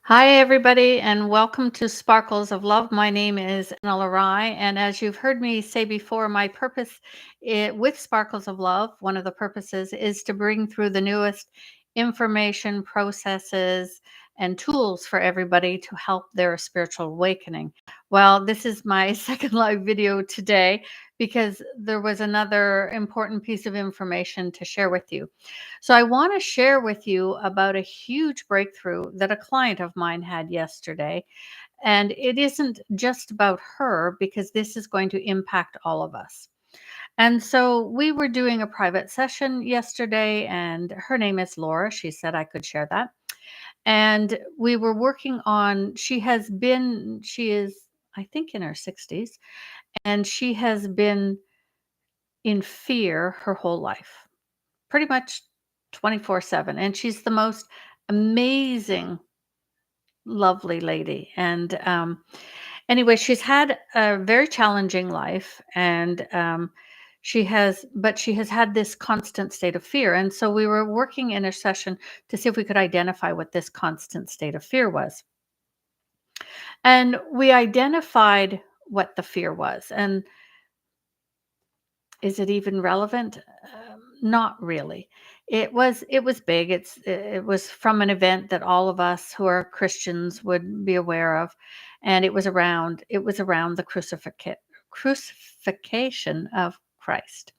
Hi, everybody, and welcome to Sparkles of Love. My name is Ana-La-Rai, and as you've heard me say before, my purpose with Sparkles of Love, one of the purposes is to bring through the newest information, processes, and tools for everybody to help their spiritual awakening. Well, this is my second live video today because there was another important piece of information to share with you. So I want to share with you about a huge breakthrough that a client of mine had yesterday. And it isn't just about her because this is going to impact all of us. And so we were doing a private session yesterday, and her name is Laura. She said I could share that. And we were working on, she is, I think, in her 60s, and she has been in fear her whole life, pretty much 24/7. And she's the most amazing, lovely lady. And anyway, she's had a very challenging life. And she has had this constant state of fear. And so we were working in a session to see if we could identify what this constant state of fear was. And we identified what the fear was. And is it even relevant? Not really. It was big. It was from an event that all of us who are Christians would be aware of, and it was around the crucifixion of Christ.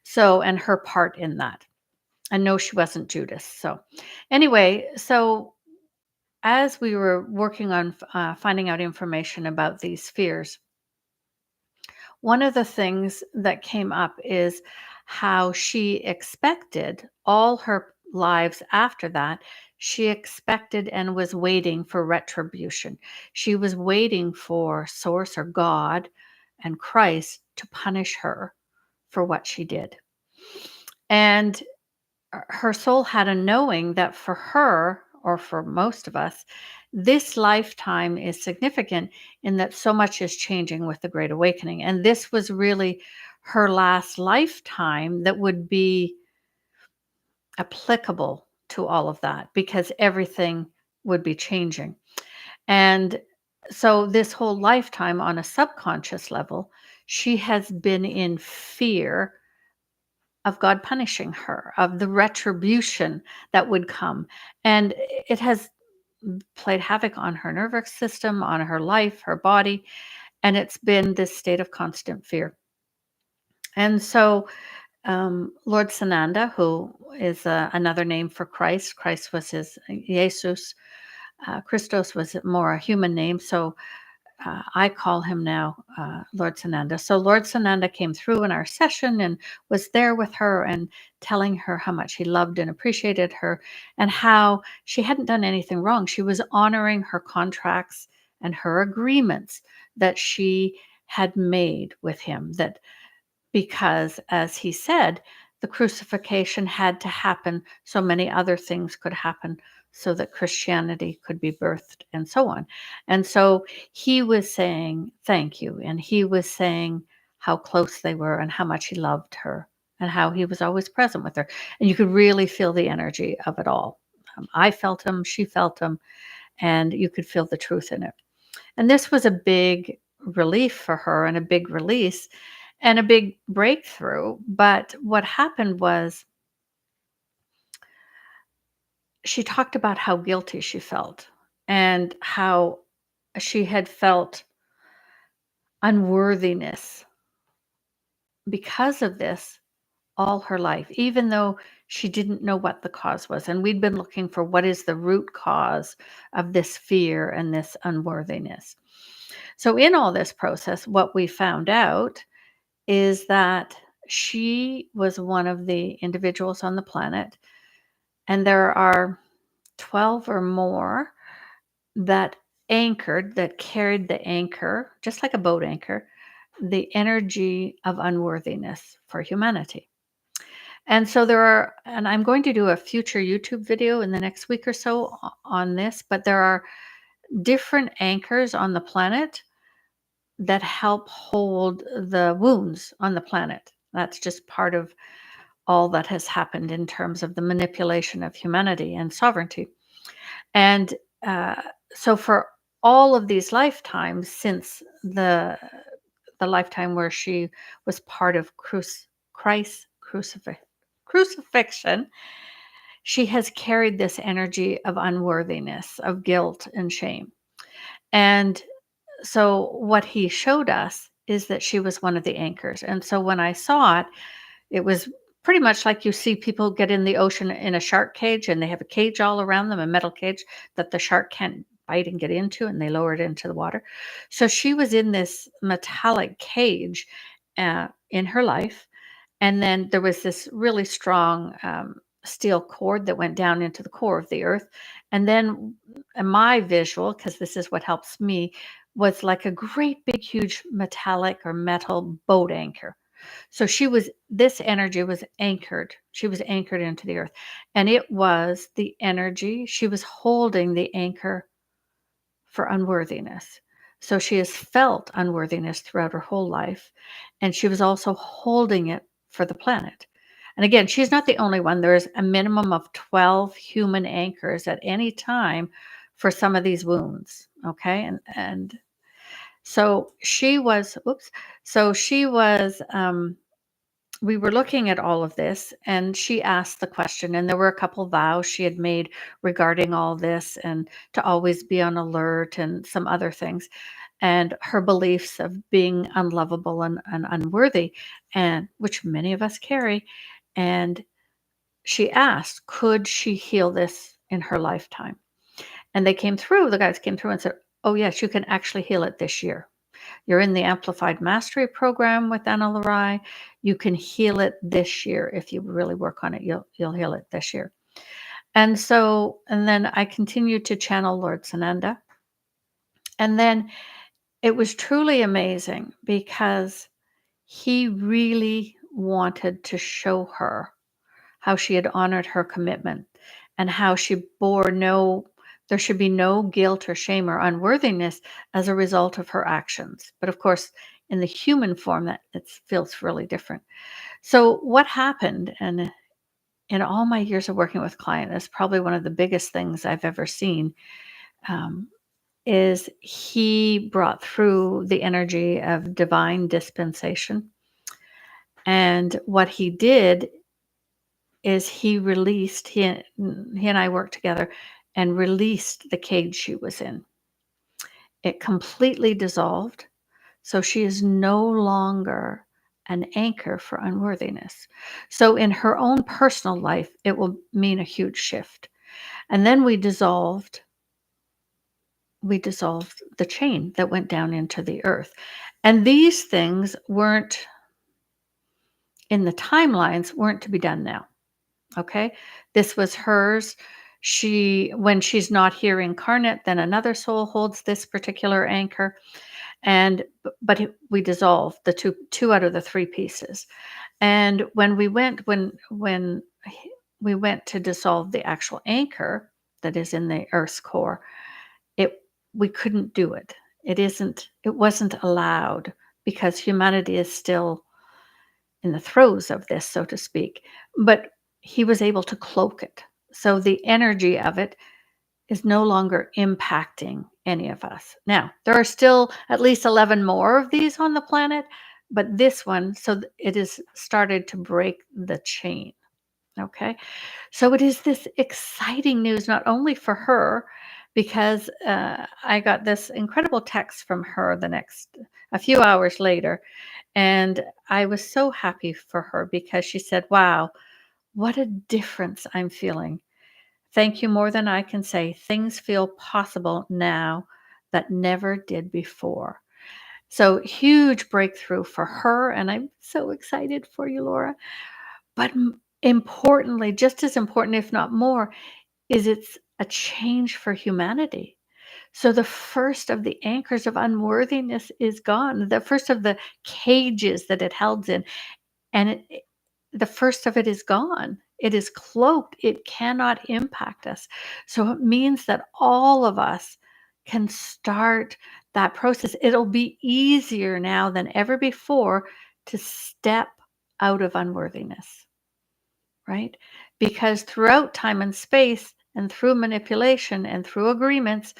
So, and her part in that. And no, she wasn't Judas. So anyway, so as we were working on finding out information about these fears, one of the things that came up is how she expected all her lives after that. She expected and was waiting for retribution. She was waiting for Source or God and Christ to punish her for what she did. And her soul had a knowing that for her, or for most of us, this lifetime is significant in that so much is changing with the Great Awakening. And this was really her last lifetime that would be applicable to all of that because everything would be changing. And so, this whole lifetime, on a subconscious level, she has been in fear of God punishing her, of the retribution that would come. And it has played havoc on her nervous system, on her life, her body, and it's been this state of constant fear. And so, Lord Sananda, who is another name for Christ, Christ was his Jesus, Christos was more a human name. So I call him now Lord Sananda. So Lord Sananda came through in our session and was there with her and telling her how much he loved and appreciated her and how she hadn't done anything wrong. She was honoring her contracts and her agreements that she had made with him, that because, as he said, the crucifixion had to happen so many other things could happen so that Christianity could be birthed and so on. And so he was saying thank you. And he was saying how close they were and how much he loved her and how he was always present with her. And you could really feel the energy of it all. I felt him, she felt him, and you could feel the truth in it. And this was a big relief for her and a big release and a big breakthrough. But what happened was she talked about how guilty she felt and how she had felt unworthiness because of this all her life, even though she didn't know what the cause was. And we'd been looking for what is the root cause of this fear and this unworthiness. So, in all this process, what we found out is that she was one of the individuals on the planet, and there are 12 or more that carried the anchor, just like a boat anchor, the energy of unworthiness for humanity. And so and I'm going to do a future YouTube video in the next week or so on this, but there are different anchors on the planet that help hold the wounds on the planet. That's just part of all that has happened in terms of the manipulation of humanity and sovereignty. And uh, so for all of these lifetimes since the lifetime where she was part of Christ's crucifixion, she has carried this energy of unworthiness, of guilt and shame. And so what he showed us is that she was one of the anchors. And so when I saw it, it was pretty much like you see people get in the ocean in a shark cage and they have a cage all around them, a metal cage that the shark can't bite and get into, and they lower it into the water. So she was in this metallic cage in her life. And then there was this really strong steel cord that went down into the core of the earth. And then my visual, because this is what helps me, was like a great big, huge metallic or metal boat anchor. So this energy was anchored. She was anchored into the earth. And it was the energy, she was holding the anchor for unworthiness. So she has felt unworthiness throughout her whole life. And she was also holding it for the planet. And again, she's not the only one. There's a minimum of 12 human anchors at any time for some of these wounds. Okay. And so she was, oops. So she was, we were looking at all of this, and she asked the question, and there were a couple vows she had made regarding all this, and to always be on alert and some other things, and her beliefs of being unlovable and unworthy, and which many of us carry. And she asked, could she heal this in her lifetime? And the guys came through and said, oh yes, you can actually heal it this year. You're in the Amplified Mastery program with Ana-La-Rai. You can heal it this year if you really work on it. You'll heal it this year. And then I continued to channel Lord Sananda. And then it was truly amazing because he really wanted to show her how she had honored her commitment and how there should be no guilt or shame or unworthiness as a result of her actions. But of course, in the human form, that it feels really different. So what happened, and in all my years of working with clients, is probably one of the biggest things I've ever seen, um, is he brought through the energy of divine dispensation. And what he did is he and I worked together and released the cage she was in. It completely dissolved. So she is no longer an anchor for unworthiness. So in her own personal life, it will mean a huge shift. And then we dissolved the chain that went down into the earth. And these things weren't in the timelines, weren't to be done now. Okay. This was hers. When she's not here incarnate, then another soul holds this particular anchor. But we dissolved the two out of the three pieces. And when we went to dissolve the actual anchor that is in the earth's core, it we couldn't do it. It wasn't allowed because humanity is still in the throes of this, so to speak. But he was able to cloak it. So the energy of it is no longer impacting any of us. Now, there are still at least 11 more of these on the planet, but this one, it has started to break the chain. Okay. So it is this exciting news, not only for her, because I got this incredible text from her a few hours later. And I was so happy for her because she said, wow, what a difference I'm feeling. Thank you more than I can say. Things feel possible now that never did before. So huge breakthrough for her. And I'm so excited for you, Laura. But importantly, just as important, if not more, is it's a change for humanity. So the first of the anchors of unworthiness is gone. The first of the cages that it held in, and the first of it is gone. It is cloaked. It cannot impact us. So it means that all of us can start that process. It'll be easier now than ever before to step out of unworthiness, right? Because throughout time and space, and through manipulation and through agreements,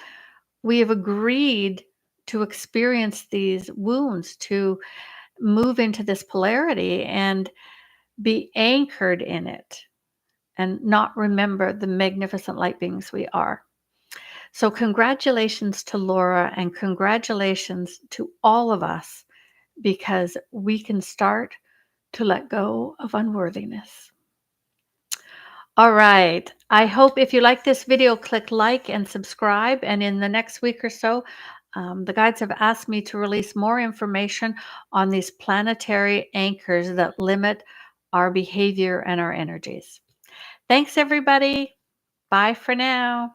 we have agreed to experience these wounds, to move into this polarity and be anchored in it and not remember the magnificent light beings we are. So, congratulations to Laura and congratulations to all of us because we can start to let go of unworthiness. All right. I hope if you like this video, click like and subscribe. And in the next week or so, the guides have asked me to release more information on these planetary anchors that limit our behavior and our energies. Thanks, everybody. Bye for now.